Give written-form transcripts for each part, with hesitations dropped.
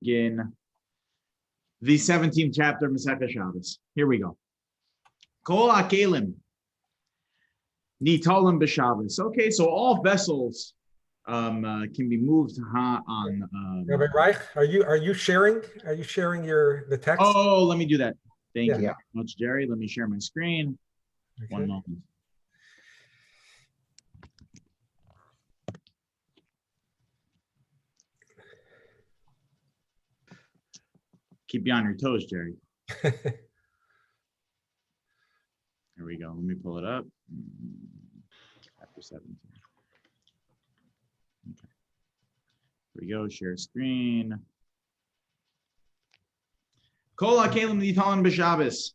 begin the 17th chapter of Masechah Shabbos. Here we go. Kol hakelim nitalim b'Shabbos. Okay, so all vessels can be moved on. Rabbi Reich, are you sharing? Are you sharing the text? Oh, let me do that. Thank you very much, Jerry. Let me share my screen. Okay. One moment. Keep you on your toes, Jerry. Here we go. Let me pull it up. Chapter 17. Okay. Here we go. Share screen. Kol hakelim nitalim b'Shabbos.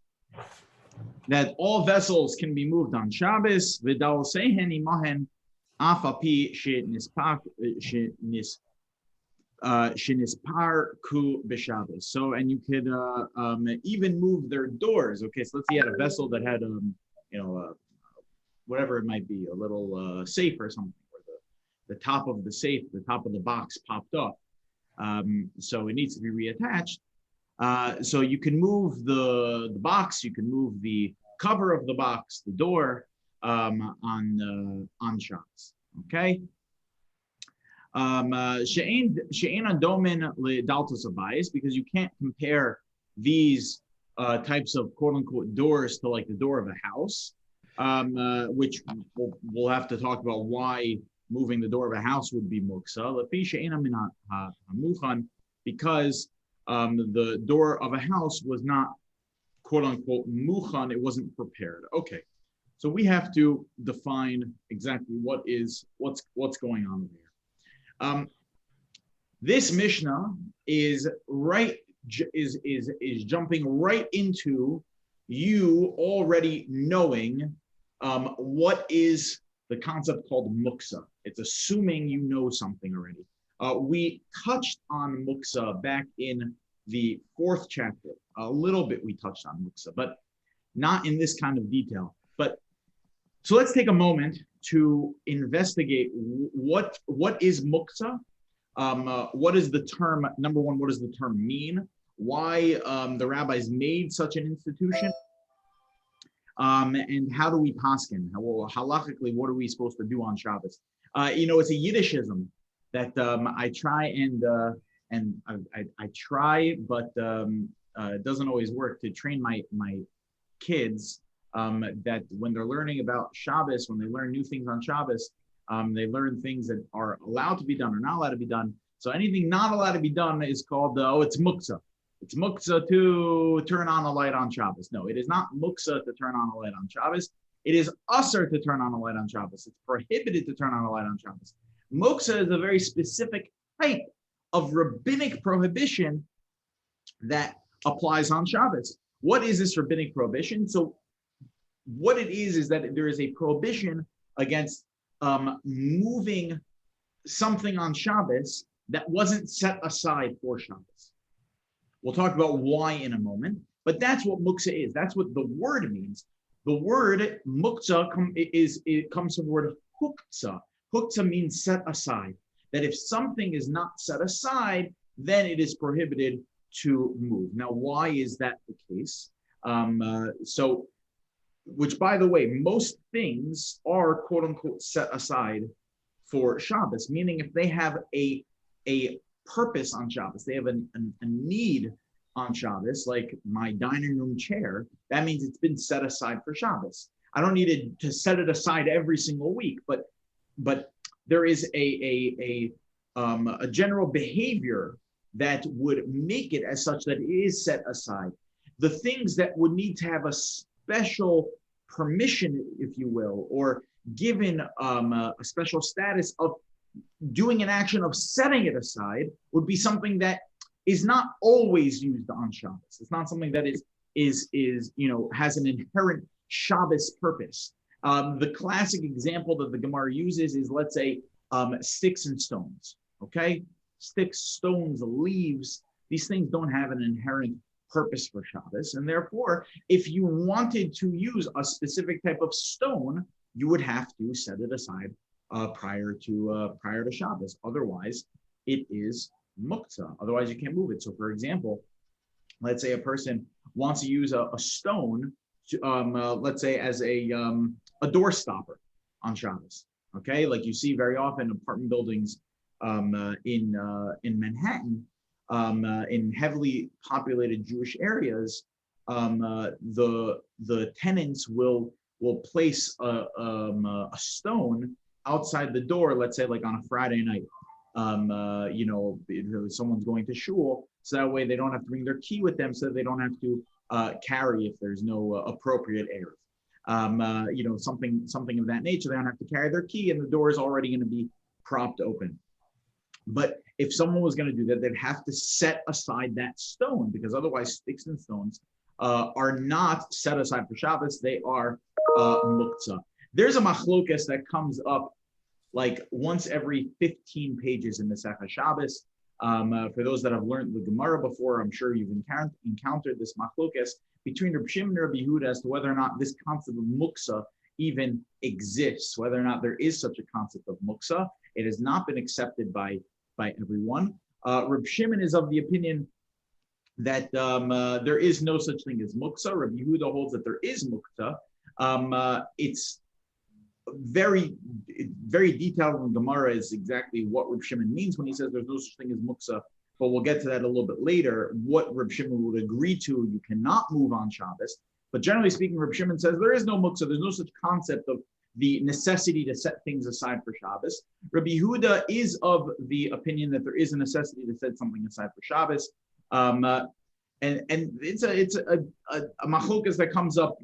That all vessels can be moved on Shabbos. V'dal sehen imahen af api shenispar ku b'Shabbos. So, and you could even move their doors. Okay, so let's say you had a vessel that had whatever it might be, a little safe or something, where the top of the safe, the top of the box popped off. So it needs to be reattached. So you can move the box, you can move the cover of the box, the door on Shabbos. Okay. She'ein adomin le'daltos habayis, because you can't compare these types of quote unquote doors to like the door of a house, which we'll have to talk about why moving the door of a house would be Muksa. Because the door of a house was not quote unquote muchan, it wasn't prepared. Okay, so we have to define exactly what's going on there. This Mishnah is jumping right into you already knowing what is the concept called Muksa. It's assuming you know something already. We touched on Muksa back in the 4th chapter. A little bit we touched on Muksa, but not in this kind of detail. So let's take a moment to investigate what is Muksa. What is the term? Number one, what does the term mean? Why the rabbis made such an institution? And how do we paskin? Halakhically, what are we supposed to do on Shabbos? It's a Yiddishism that I try and I try, but it doesn't always work to train my kids that when they're learning about Shabbos, when they learn new things on Shabbos, they learn things that are allowed to be done or not allowed to be done. So anything not allowed to be done is called, it's Mukteh. It's Mukteh to turn on a light on Shabbos. No, it is not Mukteh to turn on a light on Shabbos. It is usher to turn on a light on Shabbos. It's prohibited to turn on a light on Shabbos. Mukteh is a very specific type of rabbinic prohibition that applies on Shabbos. What is this rabbinic prohibition? So what it is that there is a prohibition against moving something on Shabbos that wasn't set aside for Shabbos. We'll talk about why in a moment, but that's what Muksa is. That's what the word means. The word Muksa comes from the word Huksa. Huksa means set aside. That if something is not set aside, then it is prohibited to move. Now, why is that the case? Which, by the way, most things are quote unquote set aside for Shabbos, meaning if they have a purpose on Shabbos, they have a need on Shabbos, like my dining room chair, that means it's been set aside for Shabbos. I don't need to set it aside every single week, but there is a general behavior that would make it as such that it is set aside. The things that would need to have a special permission, if you will, or given a special status of doing an action of setting it aside would be something that is not always used on Shabbos. It's not something that has an inherent Shabbos purpose. The classic example that the Gemara uses is, let's say, sticks and stones. Okay, sticks, stones, leaves. These things don't have an inherent purpose for Shabbos, and therefore, if you wanted to use a specific type of stone, you would have to set it aside prior to Shabbos. Otherwise, it is Muktzeh. Otherwise, you can't move it. So, for example, let's say a person wants to use a stone, to, let's say as a door stopper on Shabbos. Okay, like you see very often apartment buildings in Manhattan, in heavily populated Jewish areas. The tenants will place a stone outside the door. Let's say like on a Friday night. Someone's going to shul, so that way they don't have to bring their key with them, so they don't have to carry if there's no appropriate eruv. Something of that nature. They don't have to carry their key, and the door is already going to be propped open. But if someone was going to do that, they'd have to set aside that stone, because otherwise sticks and stones are not set aside for Shabbos. They are Muktsa. There's a machlokas that comes up like once every 15 pages in the Masechah Shabbos. For those that have learned the Gemara before, I'm sure you've encountered this machlokas between Rabbi Shimon and Rabbi Yehuda as to whether or not this concept of Muksa even exists, whether or not there is such a concept of Muksa. It has not been accepted by everyone. Rabbi Shimon is of the opinion that there is no such thing as Muksa. Rabbi Yehuda holds that there is Mukta. It's very detailed in Gemara is exactly what Reb Shimon means when he says there's no such thing as Muksa, but we'll get to that a little bit later. What Reb Shimon would agree to, you cannot move on Shabbos. But generally speaking, Reb Shimon says there is no Muksa, there's no such concept of the necessity to set things aside for Shabbos. Rabbi Yehuda is of the opinion that there is a necessity to set something aside for Shabbos. And it's a machlokas that comes up,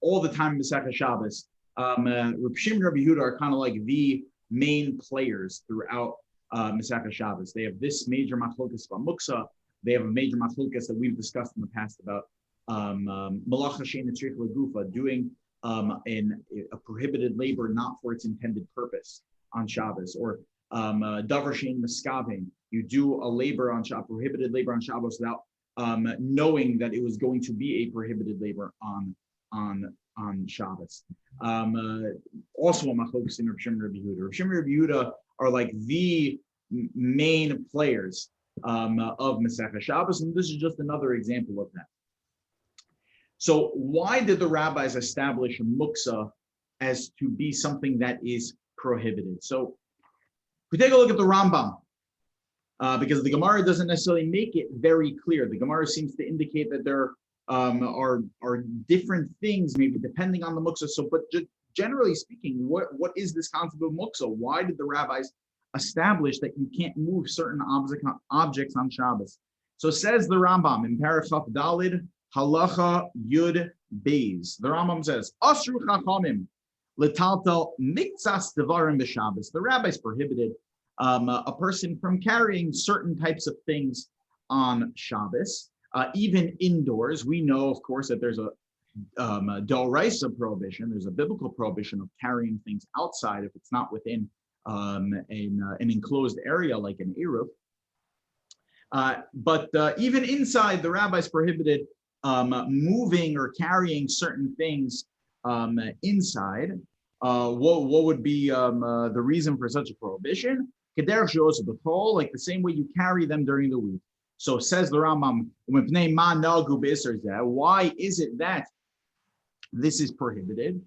all the time in Masechah Shabbos. Rabbi Shimon and Rabbi Yehuda are kind of like the main players throughout Masechah Shabbos. They have this major machlokas about Muksa. They have a major machlokas that we've discussed in the past about malacha she'eina tzrich legufa, doing a prohibited labor not for its intended purpose on Shabbos, or davar she'ein miskaven. You do a labor on Shabbos, prohibited labor on Shabbos without knowing that it was going to be a prohibited labor on Shabbos. Also a machlokas in Reb Shimon and Rabbi Yehuda. Reb Shimon and Rabbi Yehuda are like the main players of Masechah Shabbos, and this is just another example of that. So why did the rabbis establish Muksa as to be something that is prohibited? So if we take a look at the Rambam, because the Gemara doesn't necessarily make it very clear. The Gemara seems to indicate that there are different things, maybe depending on the Muksa. So, but generally speaking, what is this concept of Muksa? Why did the rabbis establish that you can't move certain objects on Shabbos? So says the Rambam in Parashah Dalid, Halacha Yud Beis. The Rambam says, Asru Chachamim Letaltal Miktsas Devarim b'Shabbos. The rabbis prohibited a person from carrying certain types of things on Shabbos, even indoors. We know, of course, that there's a d'oraisa prohibition. There's a biblical prohibition of carrying things outside if it's not within an enclosed area like an eruv. But even inside, the rabbis prohibited moving or carrying certain things inside. What would be the reason for such a prohibition? Like the same way you carry them during the week. So says the Rambam, why is it that this is prohibited?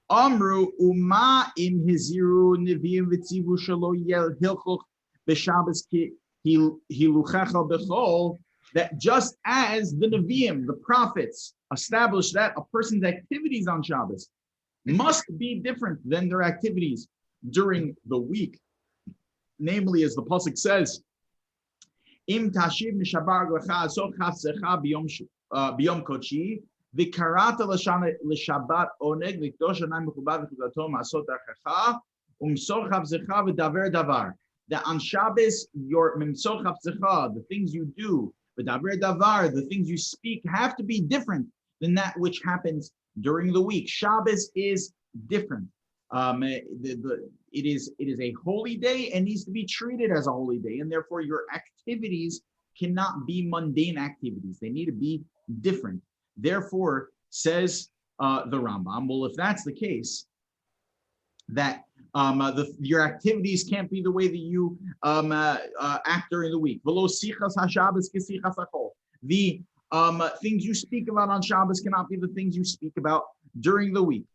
Amru uma im hiziru neviim v'tzivu shelo hilchuch b'Shabbos hiluchecha b'chol. That just as the Nevi'im, the prophets, established that a person's activities on Shabbos must be different than their activities during the week. Namely, as the pasuk says, Im tashiv mishabar lecha asot chafsecha biyom kochi v'karata l'shabbat oneg v'kdosh anay mechubad v'chudato ma'asot darchecha umsor chafsecha v'daver davar. That on Shabbos, your mimsor chafsecha, the things you do, v'daver davar, the things you speak, have to be different than that which happens during the week. Shabbos is different. It is a holy day and needs to be treated as a holy day, and therefore your activities cannot be mundane activities. They need to be different. Therefore, says the Rambam, well, if that's the case, that your activities can't be the way that you act during the week. The things you speak about on Shabbos cannot be the things you speak about during the week.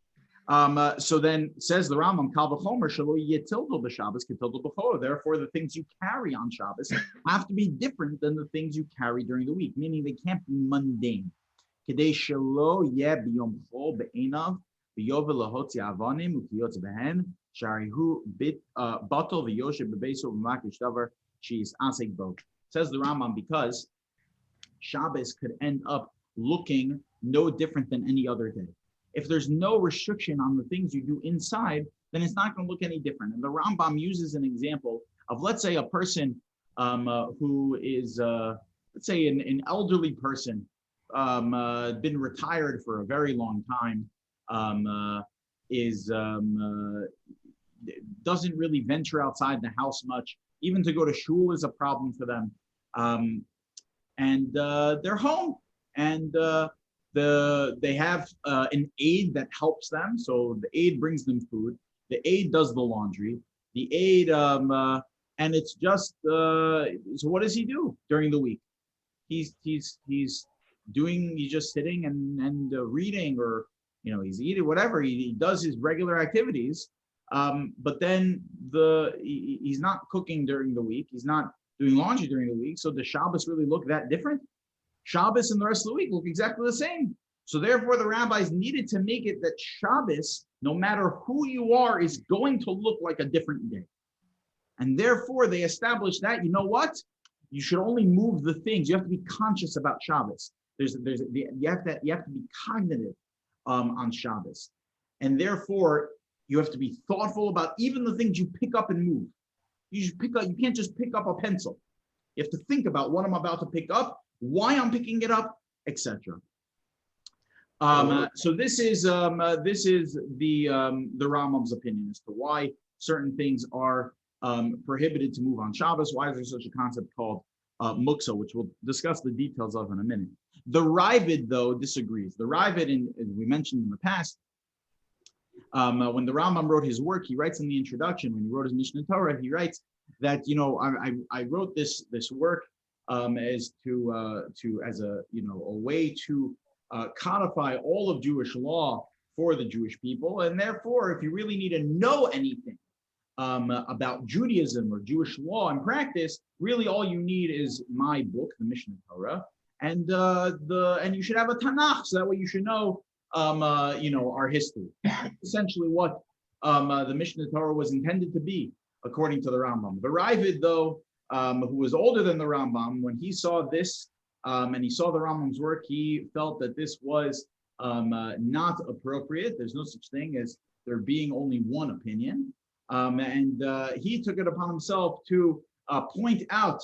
So then says the Rambam, Kal v'chomer shelo yetildo b'Shabbos ketildo b'chol. Therefore, the things you carry on Shabbos have to be different than the things you carry during the week, meaning they can't be mundane. Kedei shelo yeh b'yom chol be'enav v'yovel lahotzi avanim u'kiyotz behen sharihu bit batel v'yoshev b'beiso v'makish davar she's asik bo. Says the Rambam, because Shabbos could end up looking no different than any other day. If there's no restriction on the things you do inside, then it's not going to look any different. And the Rambam uses an example of, let's say, a person who is, let's say, an elderly person, been retired for a very long time, doesn't really venture outside the house much. Even to go to shul is a problem for them. And they're home, and they have an aide that helps them. So the aide brings them food. The aide does the laundry. The aide, and it's just, so what does he do during the week? He's just sitting and reading, or, he's eating, whatever. He does his regular activities. But then he's not cooking during the week. He's not doing laundry during the week. So does Shabbos really look that different? Shabbos and the rest of the week look exactly the same. So therefore, the rabbis needed to make it that Shabbos, no matter who you are, is going to look like a different day. And therefore, they established that, you know what? You should only move the things. You have to be conscious about Shabbos. You have to be cognitive on Shabbos. And therefore, you have to be thoughtful about even the things you pick up and move. You can't just pick up a pencil. You have to think about what I'm about to pick up, why I'm picking it up, etc. So this is the Rambam's opinion as to why certain things are prohibited to move on Shabbos. Why is there such a concept called Muksa, which we'll discuss the details of in a minute. The Rabbid, though, disagrees. The Rabbid, as we mentioned in the past, when the Rambam wrote his work, he writes in the introduction, when he wrote his Mishnah Torah, he writes that, I wrote this work as a way to codify all of Jewish law for the Jewish people. And therefore, if you really need to know anything about Judaism or Jewish law and practice, really all you need is my book, the Mishnah Torah, and you should have a Tanakh, so that way you should know our history. Essentially what the Mishnah Torah was intended to be, according to the Rambam. The Ravid, though, who was older than the Rambam, when he saw this and he saw the Rambam's work, he felt that this was not appropriate. There's no such thing as there being only one opinion. And he took it upon himself to point out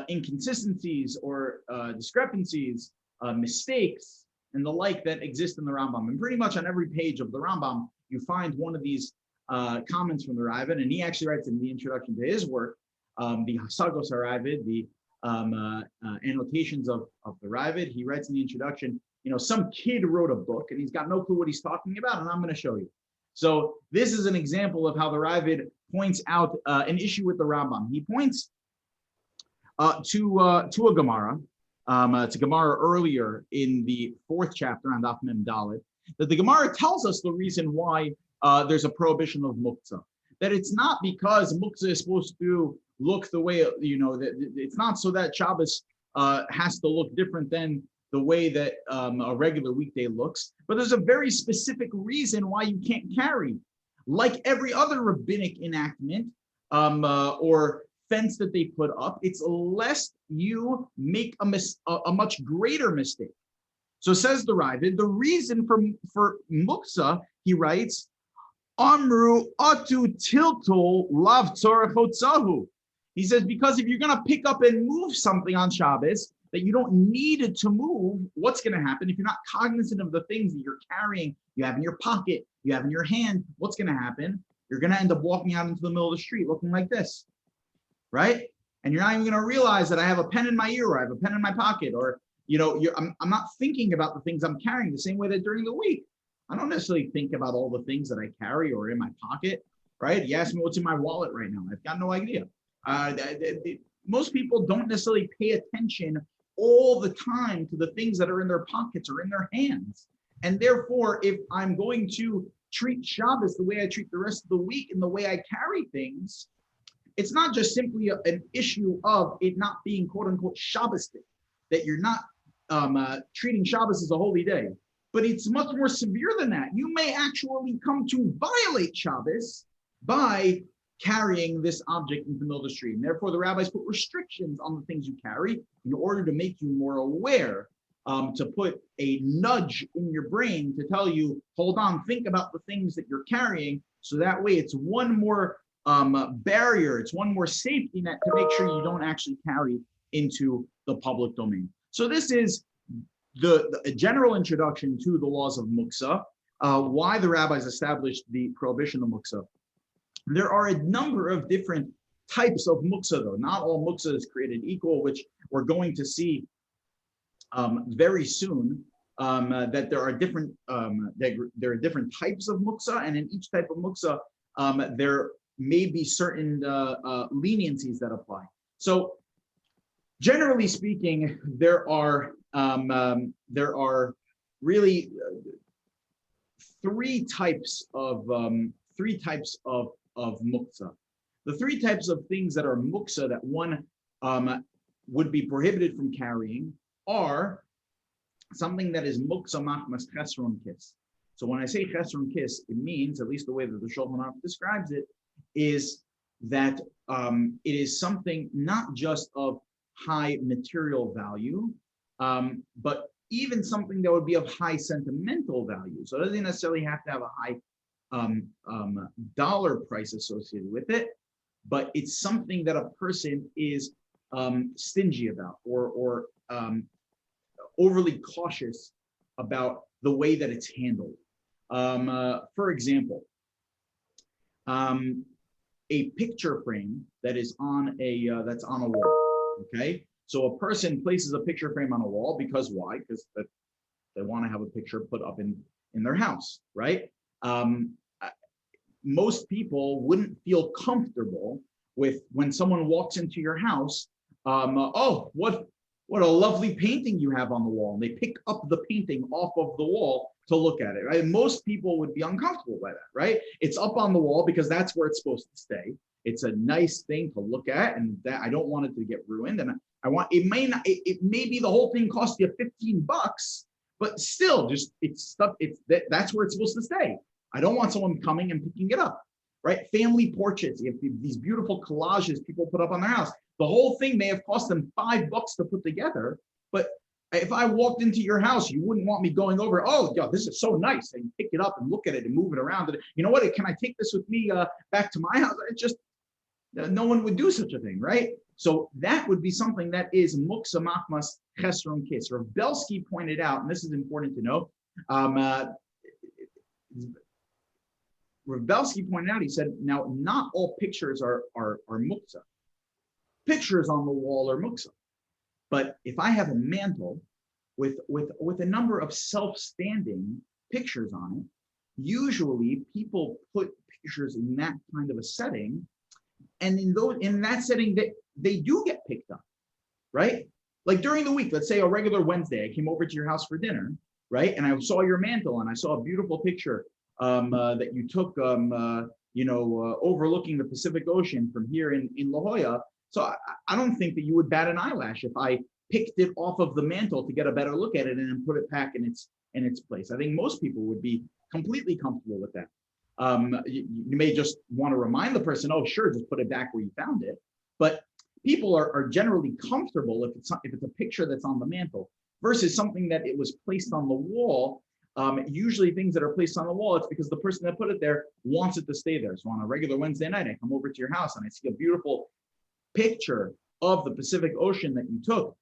inconsistencies or discrepancies, mistakes, and the like that exist in the Rambam. And pretty much on every page of the Rambam, you find one of these comments from the Ravid, and he actually writes in the introduction to his work, the Hasagos HaRavid, the annotations of the Ravid. He writes in the introduction, some kid wrote a book and he's got no clue what he's talking about, and I'm going to show you. So this is an example of how the Ravid points out an issue with the Rambam. He points to a Gemara. It's a Gemara earlier in the 4th chapter on Daf Mem Dalet, that the Gemara tells us the reason why there's a prohibition of Muktzeh. That it's not because Muktzeh is supposed to look the way, that it's not so that Shabbos has to look different than the way that a regular weekday looks, but there's a very specific reason why you can't carry. Like every other rabbinic enactment or fence that they put up, it's lest you make a much greater mistake. So says the Ravid, the reason for Muksa, he writes, Amru atu tiltul lav tzorachotzahu. He says, because if you're going to pick up and move something on Shabbos that you don't need it to move, what's going to happen if you're not cognizant of the things that you're carrying, you have in your pocket, you have in your hand, what's going to happen? You're going to end up walking out into the middle of the street looking like this, right? And you're not even going to realize that I have a pen in my ear, or I have a pen in my pocket, or I'm not thinking about the things I'm carrying the same way that during the week. I don't necessarily think about all the things that I carry or in my pocket, right? You ask me what's in my wallet right now. I've got no idea. Most people don't necessarily pay attention all the time to the things that are in their pockets or in their hands. And therefore, if I'm going to treat Shabbos the way I treat the rest of the week and the way I carry things, it's not just simply an issue of it not being quote unquote Shabbos day, that you're not treating Shabbos as a holy day, but it's much more severe than that. You may actually come to violate Shabbos by carrying this object into the middle of the street. And therefore, the rabbis put restrictions on the things you carry in order to make you more aware, to put a nudge in your brain to tell you, hold on, think about the things that you're carrying. So that way it's one more barrier, it's one more safety net to make sure you don't actually carry into the public domain. So this is the general introduction to the laws of Muksa, why the rabbis established the prohibition of Muksa. There are a number of different types of Muksa, though. Not all Muksa is created equal, which we're going to see very soon, that there are different types of Muksa, and in each type of Muksa, there may be certain leniencies that apply. So, generally speaking, there are really three types of Muktzeh. The three types of things that are Muktzeh that one would be prohibited from carrying are something that is Muktzeh machmas chesron kis. So when I say chesron kis, it means, at least the way that the Shulchan Aruch describes it, is that it is something not just of high material value, but even something that would be of high sentimental value. So it doesn't necessarily have to have a high dollar price associated with it, but it's something that a person is stingy about or overly cautious about the way that it's handled. For example, a picture frame that is on that's on a wall. Okay, so a person places a picture frame on a wall because why? Because they want to have a picture put up in their house, right? Most people wouldn't feel comfortable with when someone walks into your house. Oh, what a lovely painting you have on the wall. And they pick up the painting off of the wall to look at it, right? And most people would be uncomfortable by that, right? It's up on the wall because that's where it's supposed to stay. It's a nice thing to look at, and that I don't want it to get ruined. And I want it may not. It may be the whole thing cost you $15, but still, just it's stuff. That's where it's supposed to stay. I don't want someone coming and picking it up, right? Family portraits, you have these beautiful collages people put up on their house. The whole thing may have cost them $5 to put together, but if I walked into your house, you wouldn't want me going over, oh, yeah, this is so nice, and pick it up and look at it and move it around. You know what, can I take this with me back to my house? It just, no one would do such a thing, right? So that would be something that is Muktzeh machmas chesron kis. Rav Belsky pointed out, and this is important to know, Rav Belsky pointed out, he said, now, not all pictures are Muktzeh. Pictures on the wall are Muktzeh. But if I have a mantle with a number of self-standing pictures on it, usually people put pictures in that kind of a setting, and in that setting, they do get picked up, right? Like during the week, let's say a regular Wednesday, I came over to your house for dinner, right? And I saw your mantle, and I saw a beautiful picture that you took, overlooking the Pacific Ocean from here in La Jolla. So I don't think that you would bat an eyelash if I picked it off of the mantle to get a better look at it and then put it back in its place. I think most people would be completely comfortable with that. You may just want to remind the person, oh, sure, just put it back where you found it. But people are generally comfortable if it's a picture that's on the mantle versus something that it was placed on the wall. Usually things that are placed on the wall, it's because the person that put it there wants it to stay there. So on a regular Wednesday night, I come over to your house and I see a beautiful picture of the Pacific Ocean that you took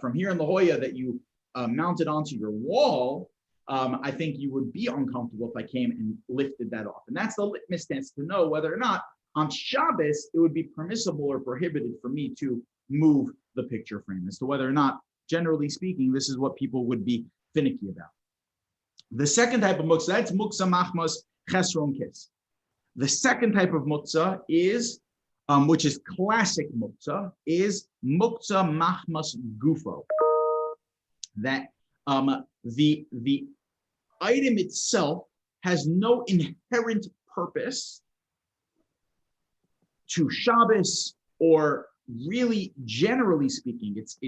from here in La Jolla that you mounted onto your wall. I think you would be uncomfortable if I came and lifted that off. And that's the litmus test to know whether or not on Shabbos it would be permissible or prohibited for me to move the picture frame, as to whether or not, generally speaking, this is what people would be finicky about. The second type of Muktzeh, that's Muxa Machmas Chesron Kis. The second type of Muktzeh is, which is classic Muktzeh, is Muktze Machmas Gufo. That the item itself has no inherent purpose to Shabbos, or really, generally speaking, it's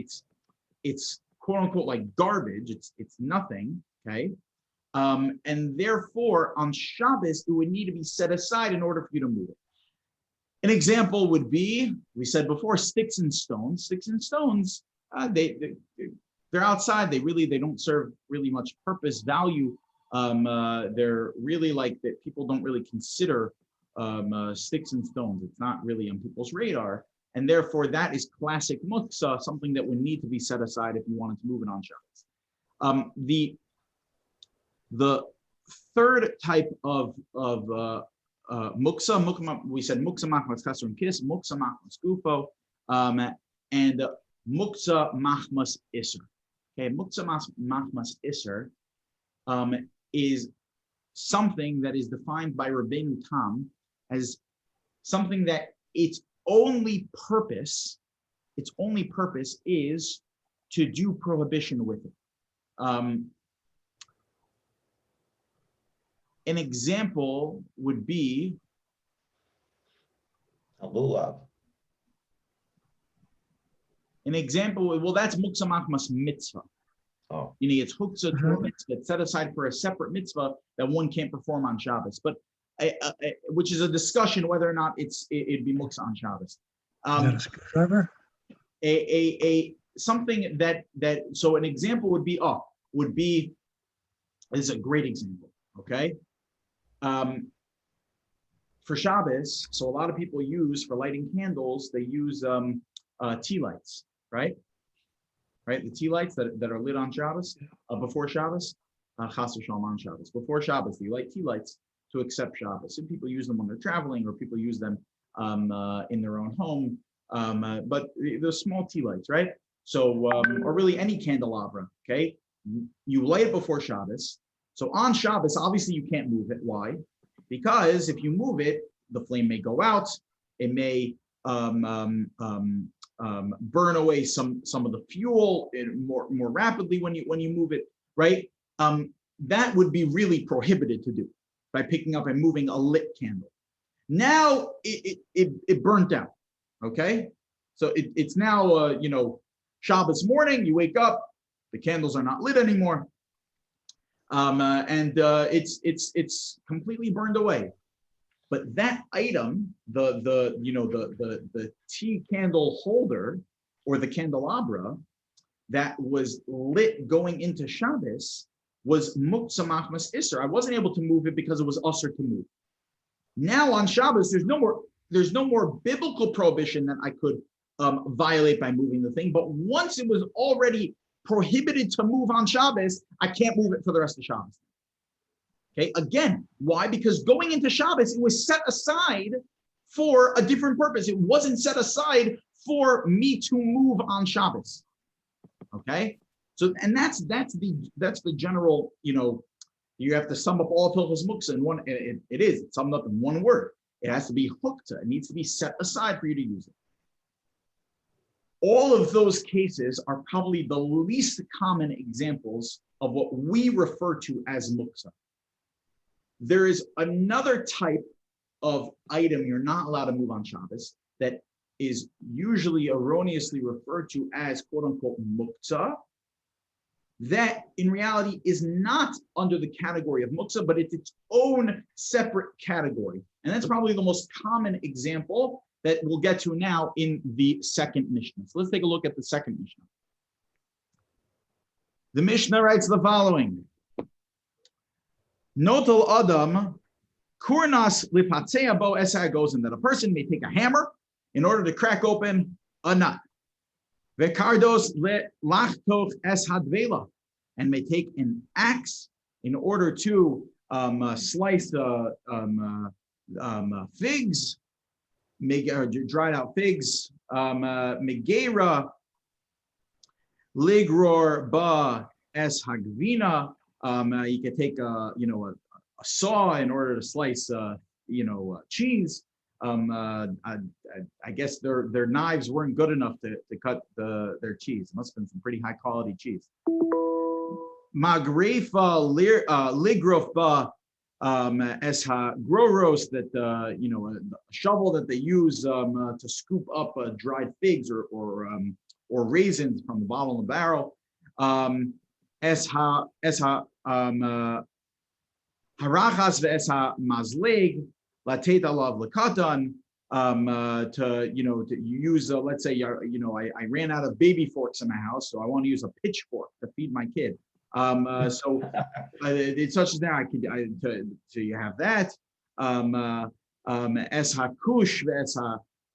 quote unquote like garbage. It's nothing. Okay. And therefore, on Shabbos, it would need to be set aside in order for you to move it. An example would be, we said before, sticks and stones. Sticks and stones, they're outside. They don't serve really much purpose, value. They're really like that. People don't really consider sticks and stones. It's not really on people's radar. And therefore, that is classic Muktzeh, something that would need to be set aside if you wanted to move it on Shabbos. The third type of Muksa, we said Muksa Machmas Chesron Kis, Muksa Machmas Gufo, and Muksa Machmas Isser. Okay, Muksa Machmas Isser is something that is defined by Rabbeinu Tam as something that its only purpose is to do prohibition with it. An example would be a lulav. An example, well, that's Muksa Machmas Mitzvah. Oh, It's Huktzah to a mitzvah. It's set aside for a separate mitzvah that one can't perform on Shabbos, but which is a discussion whether or not it'd be Muksa on Shabbos. Is that a screwdriver? Something that so an example would be this is a great example. Okay. For Shabbos, so a lot of people use, for lighting candles, they use tea lights, right? The tea lights that are lit on Shabbos, before Shabbos, Chas v'shalom on Shabbos. Before Shabbos, they light tea lights to accept Shabbos. Some people use them when they're traveling, or people use them in their own home. But the small tea lights, right? So, or really any candelabra, okay? You light it before Shabbos. So on Shabbos, obviously you can't move it. Why? Because if you move it, the flame may go out. It may burn away some of the fuel more rapidly when you move it, right? That would be really prohibited to do by picking up and moving a lit candle. Now it burnt out. Okay, so it's now Shabbos morning. You wake up, the candles are not lit anymore. And it's completely burned away. But that item, the tea candle holder or the candelabra that was lit going into Shabbos was Muksa Machmas Isser. I wasn't able to move it because it was usher to move. Now on Shabbos, there's no more biblical prohibition that I could violate by moving the thing. But once it was already prohibited to move on Shabbos, I can't move it for the rest of Shabbos. Okay, again, why? Because going into Shabbos, it was set aside for a different purpose. It wasn't set aside for me to move on Shabbos. Okay, so and that's the general, you have to sum up all of Hilchos Muktzah in one. It's summed up in one word. It has to be hukta. It needs to be set aside for you to use it. All of those cases are probably the least common examples of what we refer to as Muktzeh. There is another type of item you're not allowed to move on Shabbos that is usually erroneously referred to as quote unquote Muktzeh, that in reality is not under the category of Muktzeh, but it's its own separate category. And that's probably the most common example that we'll get to now in the second Mishnah. So let's take a look at the second Mishnah. The Mishnah writes the following. Notel Adam, Kurnas Lipatzea Bo Esa goes in that a person may take a hammer in order to crack open a nut. Vekardos Le Lachtoch Es Hadvela, and may take an axe in order to slice figs, dried out figs, Megera, Ligror Ba Es Hagvina, You could take a saw in order to slice cheese. I guess their knives weren't good enough to cut their cheese. It must have been some pretty high quality cheese. Magrefa ligrof esha groros, that a shovel that they use to scoop up dried figs or raisins from the bottle and the barrel. Esha harachas ve'esha mazleg latet alav lekatan, to use let's say I ran out of baby forks in my house, so I want to use a pitchfork to feed my kid. So it's such as that so you have that. Es hakush ve'es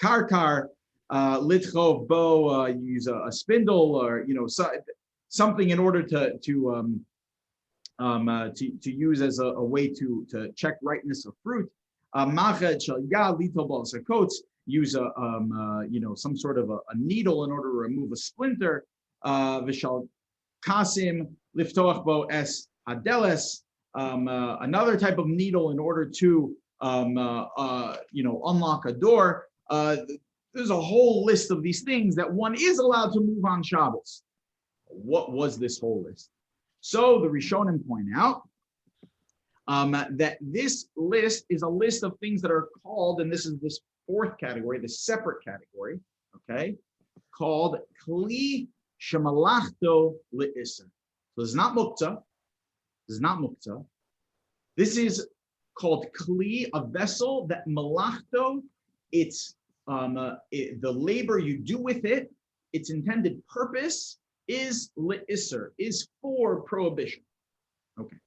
karkar litchov bo, use a spindle or something in order to use as a way to check ripeness of fruit. Machet shel yad litol bo coats, use some sort of a needle in order to remove a splinter. V'shal kasim liftoach bo es hadeles, another type of needle in order to unlock a door. There's a whole list of these things that one is allowed to move on Shabbos. What was this whole list? So the Rishonim point out that this list is a list of things that are called, and this is this fourth category, this separate category, okay, called Kli Shemalachto Le'Isser. So this is not Muktzeh. This is not Muktsa. This is called Kli, a vessel that Malachto, it's the labor you do with it, its intended purpose is Le'Isser, is for prohibition. Okay.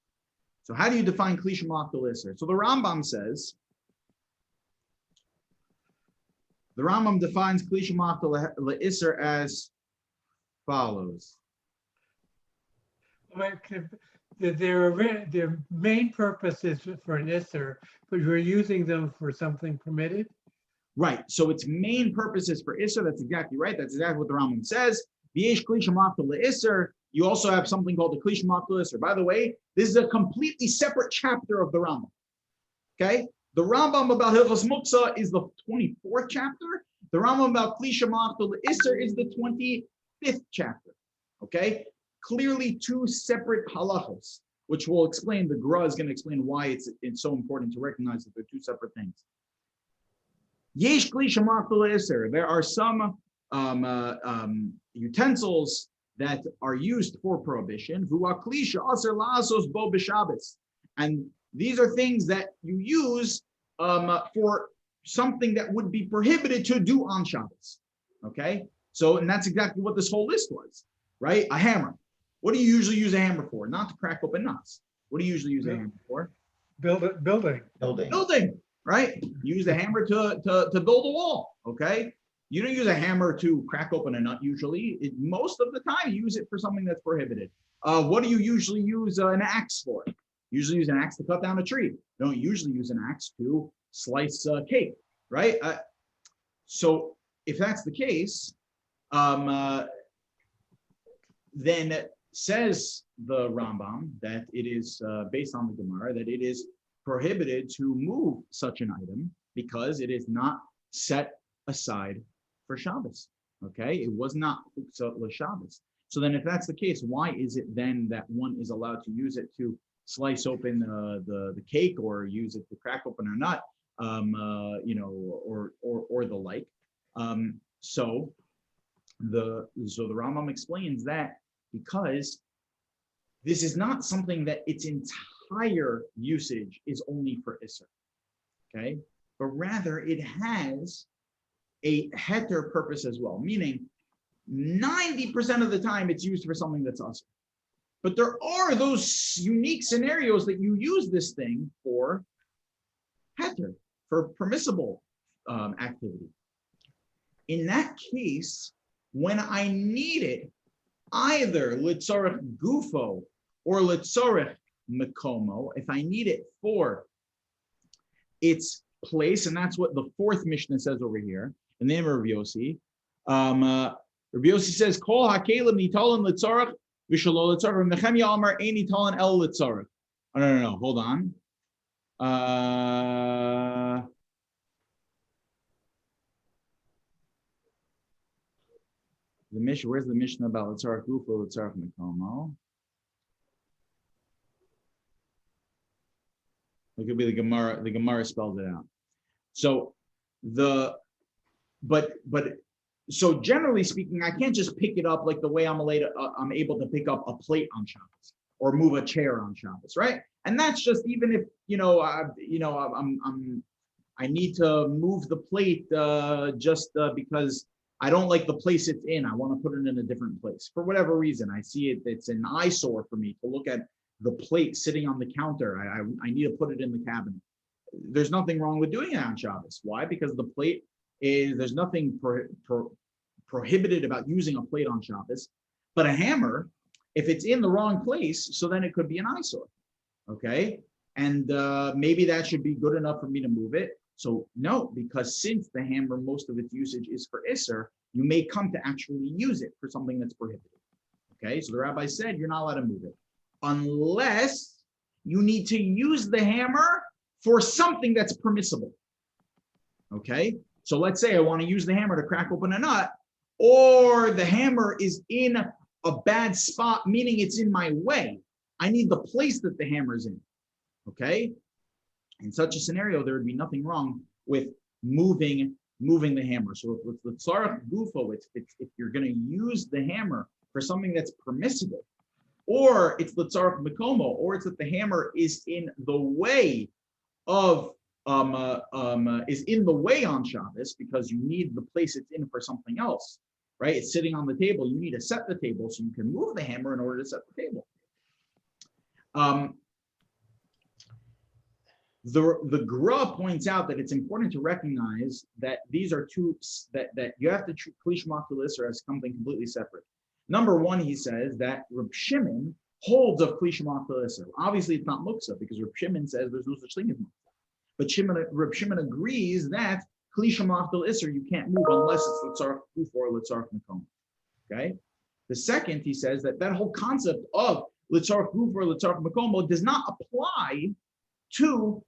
So how do you define Kli Shemalachto Le'Isser? So the Rambam says, the Rambam defines Kli Shemalachto Le'Isser as follows. Their main purpose is for an Isser, but you're using them for something permitted? Right. So its main purpose is for Isser. That's exactly right. That's exactly what the Rambam says. V'yesh Kli Shemalachto Le'Isser. You also have something called the Kli Shemalachto Le'Isser. By the way, this is a completely separate chapter of the Rambam. Okay? The Rambam about Hilchos Muxa is the 24th chapter. The Rambam about Kli Shemalachto Le'Isser is the 25th chapter. Okay? Clearly two separate halachos, which will explain, the Gra is going to explain why it's so important to recognize that they're two separate things. Yesh Kli Shemalachto Le'Isser. There are some utensils that are used for prohibition. And these are things that you use for something that would be prohibited to do on Shabbos. Okay? So, and that's exactly what this whole list was, right? A hammer. What do you usually use a hammer for? Not to crack open nuts. What do you usually use a hammer for? Building. Building, right? You use the hammer to build a wall, okay? You don't use a hammer to crack open a nut usually. Most of the time, you use it for something that's prohibited. What do you usually use an axe for? Usually use an axe to cut down a tree. You don't usually use an axe to slice cake, right? So if that's the case, then says the Rambam that it is based on the Gemara that it is prohibited to move such an item because it is not set aside for Shabbos. Okay, it was not Muxa l'Shabbos. So then, if that's the case, why is it then that one is allowed to use it to slice open the cake or use it to crack open a nut, or the like? So the Rambam explains that because this is not something that its entire usage is only for Isser, okay? But rather it has a heter purpose as well, meaning 90% of the time it's used for something that's Isser. But there are those unique scenarios that you use this thing for heter, for permissible activity. In that case, when I need it, either litzorech gufo or litzorech mekomo, if I need it for its place, and that's what the fourth Mishnah says over here, in the name of Rabbi Yossi. Rabbi Yossi says, Kol hakelim nitolim litzorech V'shelo l'tzarech. Nehemiah Amar Eini Talan El l'tzarech. Oh, no. Hold on. The Mishnah. Where's the Mishnah about l'tzarech gufa, l'tzarech mekomo? It could be the Gemara. The Gemara spelled it out. So so generally speaking, I can't just pick it up like the way I'm able to pick up a plate on Shabbos or move a chair on Shabbos, right? And that's just even if I need to move the plate because I don't like the place it's in. I want to put it in a different place for whatever reason. I see it. It's an eyesore for me to look at the plate sitting on the counter. I need to put it in the cabinet. There's nothing wrong with doing it on Shabbos. Why? Because the plate there's nothing prohibited about using a plate on Shabbos. But a hammer, if it's in the wrong place, so then it could be an eyesore. Okay? And maybe that should be good enough for me to move it. So no, because since the hammer, most of its usage is for Isser, you may come to actually use it for something that's prohibited. Okay? So the rabbi said you're not allowed to move it unless you need to use the hammer for something that's permissible. Okay? So let's say I want to use the hammer to crack open a nut, or the hammer is in a bad spot, meaning it's in my way. I need the place that the hammer is in. Okay? In such a scenario, there would be nothing wrong with moving the hammer. So with the tzarech gufo, if you're going to use the hammer for something that's permissible, or it's the tzarech mekomo, or it's that the hammer is in the way of is in the way on Shabbos because you need the place it's in for something else, right? It's sitting on the table. You need to set the table so you can move the hammer in order to set the table. The Gra points out that it's important to recognize that these are two that you have to treat Kli Shema Kli as something completely separate. Number one, he says that Reb Shimon holds of Kli Shema Kli. Obviously, it's not Muktzeh because Reb Shimon says there's no such thing as Muktzeh. But Reb Shimon agrees that Kli Shema Kli you can't move unless it's L'tzarech Guf or L'tzarech Mekom. Okay. The second, he says that whole concept of L'tzarech Guf or L'tzarech Mekom does not apply to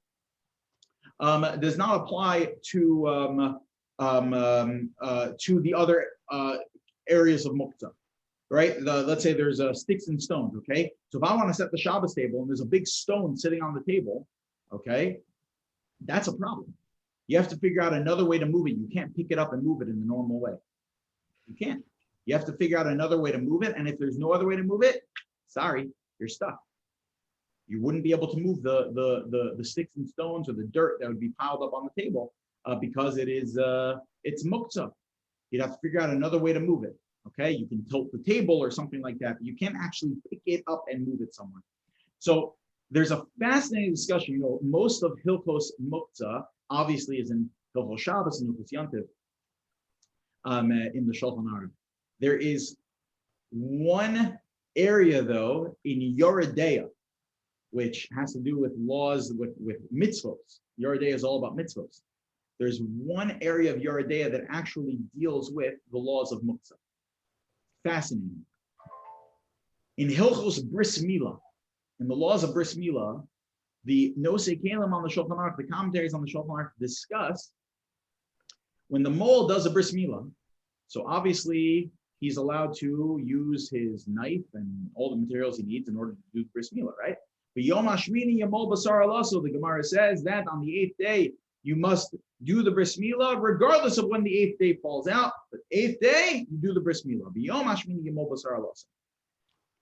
the other areas of Muktzeh, right? Let's say there's sticks and stones, okay? So if I want to set the Shabbos table and there's a big stone sitting on the table, okay, that's a problem. You have to figure out another way to move it. You can't pick it up and move it in the normal way. You can't. You have to figure out another way to move it, and if there's no other way to move it, sorry, you're stuck. You wouldn't be able to move the sticks and stones or the dirt that would be piled up on the table because it's Muktzeh. You'd have to figure out another way to move it. Okay, you can tilt the table or something like that, but you can't actually pick it up and move it somewhere. So there's a fascinating discussion. You know, most of Hilchos Muktzeh obviously is in Hilchos Shabbos and Hilchos Yantiv in the Shulchan Aruch. There is one area though in Yoredeya, which has to do with laws with mitzvot. Yoredeya is all about mitzvot. There's one area of Yoredeya that actually deals with the laws of Muktzeh. Fascinating. In Hilchos Bris Milah, in the laws of Bris Milah, the Nosei Kalim on the Shulchan Aruch, the commentaries on the Shulchan Aruch discuss when the mole does a Bris Milah. So obviously he's allowed to use his knife and all the materials he needs in order to do Bris Milah, right? But Yom Hashmini Yamol Basar Alaso, the Gemara says that on the 8th day you must do the Bris Milah regardless of when the 8th day falls out. But 8th day you do the Bris Milah. B'Yom Hashmini Yamol Basar Alaso.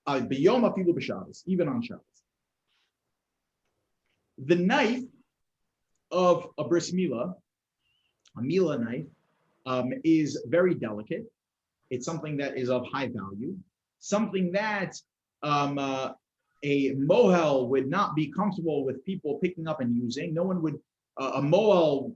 B'Yom Afilu B'Shabbos, even on Shabbos. The knife of a Bris Milah, a Milah knife, is very delicate. It's something that is of high value, something that a mohel would not be comfortable with people picking up and using. No one would, a mohel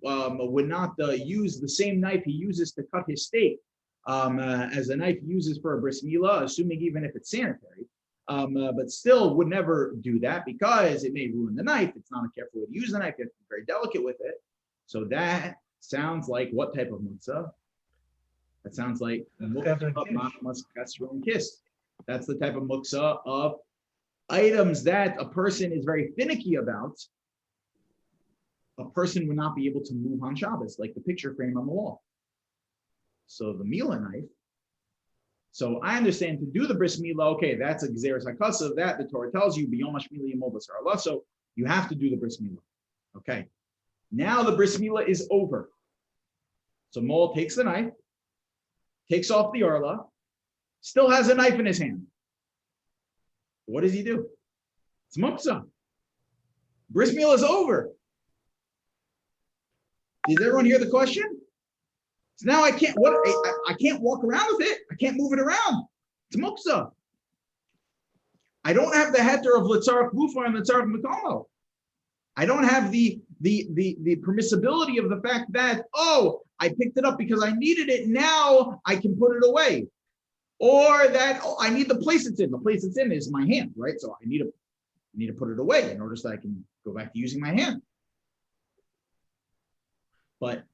would not use the same knife he uses to cut his steak as a knife he uses for a bris milah, assuming even if it's sanitary, but still would never do that because it may ruin the knife. It's not a careful way to use the knife. You have to be very delicate with it. So that sounds like what type of Muxa? That sounds like kiss. That's the type of Muxa of items that a person is very finicky about. A person would not be able to move on Shabbos, like the picture frame on the wall. So the Mila knife. So I understand to do the bris milah, okay, that's a gzeres hakasa, that the Torah tells you, b'yom hashmili yemol basar Allah, so you have to do the bris milah. Okay. Now the bris milah is over. So Mol takes the knife, takes off the arla, still has a knife in his hand. What does he do? It's Muxa. Bris milah is over. Did everyone hear the question? So now I can't walk around with it. I can't move it around. It's Muxa. I don't have the heter of Litzarach Gufa and Litzarach Mekamo. I don't have the permissibility of the fact that, oh, I picked it up because I needed it. Now I can put it away. Or that, oh, I need the place it's in. The place it's in is my hand, right? So I need to put it away in order so that I can go back to using my hand. But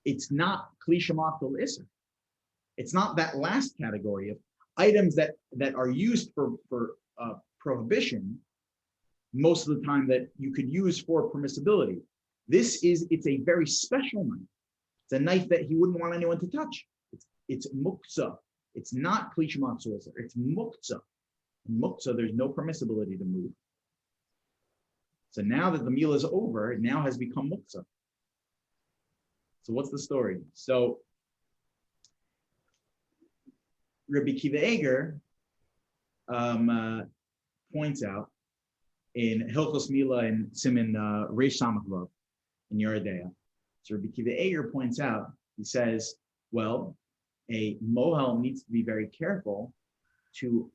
it's not kli shemakol iser. It's not that last category of items that are used for prohibition most of the time that you could use for permissibility. It's a very special knife. It's a knife that he wouldn't want anyone to touch. It's Mukteh. It's not kli shemakol iser. It's Mukteh. In Mukteh, there's no permissibility to move. So now that the meal is over, it now has become Mukteh. So what's the story? So Rabbi Kiva Eger points out in Hilchos Mila and Siman Reish Samach Vav in Yeridea. So Rabbi Kiva Eger points out, he says, well, a mohel needs to be very careful to,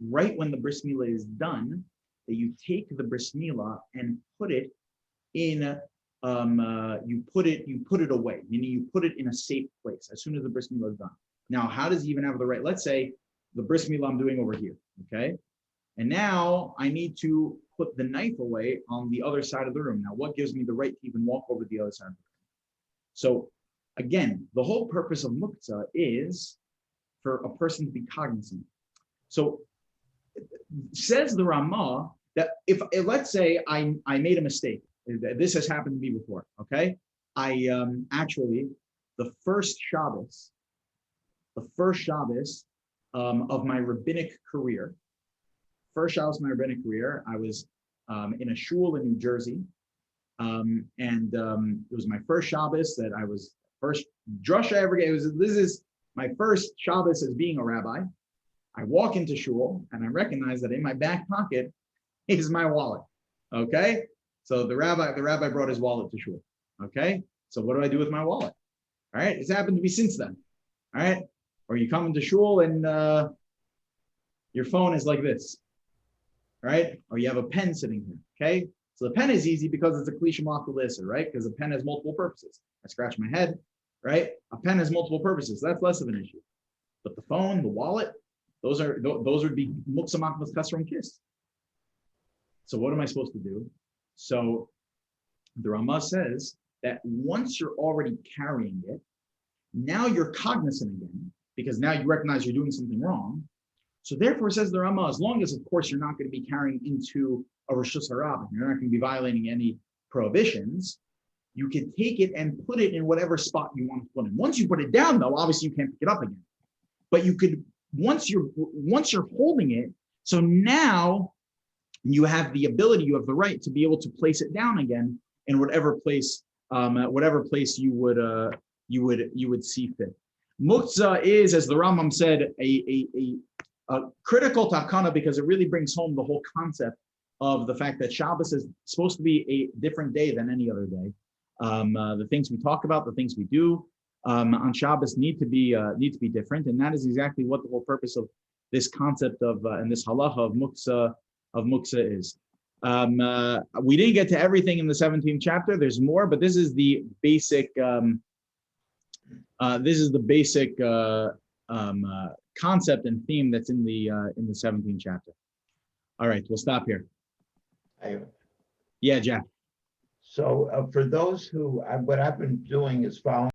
right when the bris milah is done, that you take the bris milah and put it in you put it away, meaning you put it in a safe place as soon as the bris milah is done. Now, how does he even have the right? Let's say the bris milah I'm doing over here, okay? And now I need to put the knife away on the other side of the room. Now, what gives me the right to even walk over the other side of the room? So again, the whole purpose of Muktzeh is for a person to be cognizant. So says the Ramah that if let's say I made a mistake. This has happened to me before, okay? I actually, the first Shabbos of my rabbinic career, I was in a shul in New Jersey, and it was my first Shabbos that I was, first drush I ever gave. This is my first Shabbos as being a rabbi. I walk into shul, and I recognize that in my back pocket is my wallet, okay? So the rabbi brought his wallet to shul. Okay. So what do I do with my wallet? All right. It's happened to me since then. All right. Or you come into shul and your phone is like this. All right. Or you have a pen sitting here. Okay. So the pen is easy because it's a kli shemakol iser, right? Because a pen has multiple purposes. I scratch my head, right? A pen has multiple purposes. So that's less of an issue. But the phone, the wallet, those would be Muksa makmas kasram kiss. So what am I supposed to do? So the Ramah says that once you're already carrying it, now you're cognizant again, because now you recognize you're doing something wrong. So therefore, says the Ramah, as long as, of course, you're not going to be carrying into a Rishus HaRabba, you're not going to be violating any prohibitions, you can take it and put it in whatever spot you want to put it in. Once you put it down, though, obviously you can't pick it up again. But you could, once you're holding it, so now you have the ability, you have the right to be able to place it down again in whatever place you would see fit. Muktzeh is, as the Rambam said, a critical takana because it really brings home the whole concept of the fact that Shabbos is supposed to be a different day than any other day. The things we talk about, the things we do on Shabbos need to be different, and that is exactly what the whole purpose of this concept of and this halacha of Muxa is. We didn't get to everything in the 17th chapter. There's more, but this is the basic. Concept and theme that's in the 17th chapter. All right, we'll stop here. Yeah, Jack. So for those who, what I've been doing is following